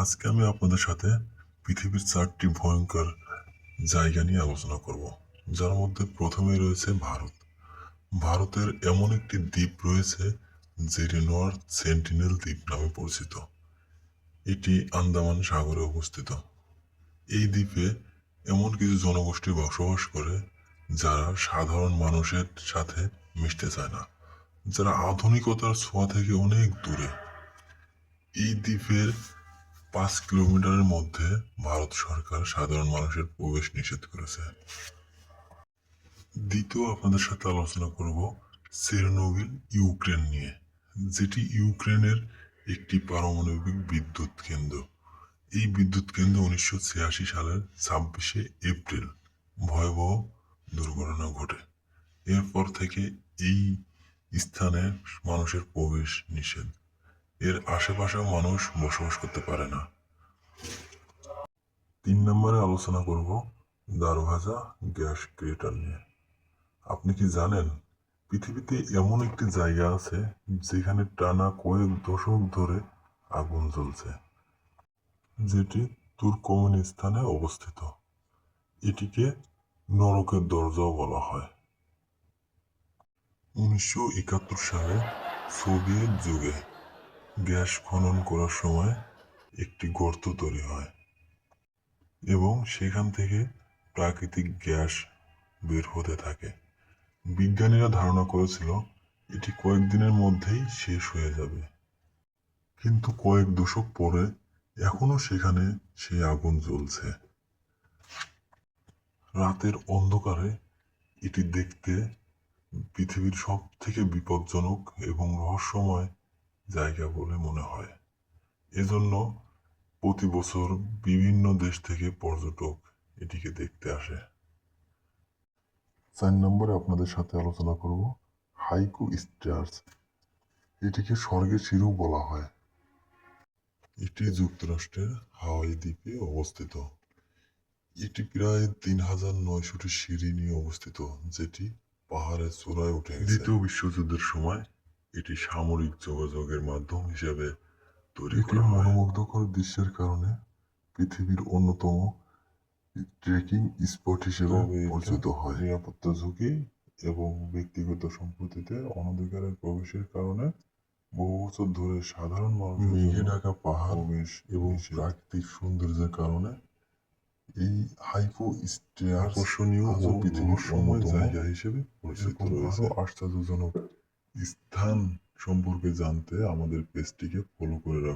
আজকে আমি আপনাদের সাথে পৃথিবীর 4টি ভয়ঙ্কর জায়গা নিয়ে আলোচনা করব, যার মধ্যে প্রথমেই রয়েছে ভারত। ভারতের এমন একটি দ্বীপ রয়েছে যেটি নর্থ সেন্টিনেল দ্বীপ নামে পরিচিত। এটি আন্দামান সাগরে অবস্থিত। এই দ্বীপে এমন কিছু জনগোষ্ঠী বসবাস করে যারা সাধারণ মানুষের সাথে মিশতে চায় না, যারা আধুনিকতার ছোঁয়া থেকে অনেক দূরে। এই দ্বীপের 5 কিলোমিটারের মধ্যে ভারত সরকার সাধারণ মানুষের প্রবেশ নিষেধ করেছে। দ্বিতীয় আপনাদের সাথে আলোচনা করব চেরনোবিল, ইউক্রেন নিয়ে, যেটি ইউক্রেনের একটি পারমাণবিক বিদ্যুৎ কেন্দ্র। এই বিদ্যুৎ কেন্দ্র 1986 সালের 26শে এপ্রিল ভয়াবহ দুর্ঘটনা ঘটে। এরপর থেকে এই স্থানে মানুষের প্রবেশ নিষেধ। এর আশেপাশেও মানুষ বসবাস করতে পারে না। 3 নম্বরে আলোচনা করব দারভাজা গ্যাস ক্রেটার নিয়ে। আপনি কি জানেন পৃথিবীতে এমন একটি জায়গা আছে যেখানে টানা কয়েক দশক ধরে আগুন জ্বলছে, যেটি তুর্কমেনিস্তানে অবস্থিত। এটিকে নরকের দরজাও বলা হয়। 1971 সালে সোভিয়েত যুগে গ্যাস খনন করার সময় একটি গর্ত তৈরি হয় এবং সেখান থেকে প্রাকৃতিক গ্যাস বের হতে থাকে। বিজ্ঞানীরা ধারণা করেছিল এটি কয়েকদিনের মধ্যেই শেষ হয়ে যাবে, কিন্তু কয়েক দশক পরে এখনো সেখানে সেই আগুন জ্বলছে। রাতের অন্ধকারে এটি দেখতে পৃথিবীর সব থেকে বিপজ্জনক এবং রহস্যময় জায়গা বলে মনে হয়। এজন্য প্রতি বছর বিভিন্ন দেশ থেকে পর্যটক এটিকে দেখতে আসে। 4 নম্বরে আপনাদের সাথে আলোচনা করব হাইকো স্টার্স। এটিকে স্বর্গের সিঁড়িও বলা হয়। এটি যুক্তরাষ্ট্রের হাওয়াই দ্বীপে অবস্থিত। এটি প্রায় 3900টি সিঁড়ি নিয়ে অবস্থিত, যেটি পাহাড়ের চূড়ায় উঠে গেছে। দ্বিতীয় বিশ্বযুদ্ধের সময় এটি সামরিক যোগাযোগের মাধ্যম হিসেবে তৈরি করা হয়। মনোমুগ্ধকর দৃশ্যের কারণে পৃথিবীর অন্যতম ট্রেকিং স্পট হিসেবে পরিচিত হয়। নিরাপত্তা ঝুঁকি এবং ব্যক্তিগত সম্পত্তিতে অনধিকারের প্রবেশের কারণে বহু বছর ধরে সাধারণ মানুষের মেঘে ঢাকা পাহাড় এবং প্রাকৃতিক সৌন্দর্যের কারণে এই হাইকো স্টার্স আকর্ষণীয় ও পৃথিবীর অন্যতম জায়গা হিসেবে পরিচিত রয়েছে। আশ্চর্যজনক স্থান সম্পর্কে জানতে আমাদের পেজটিকে ফলো করে রাখুন।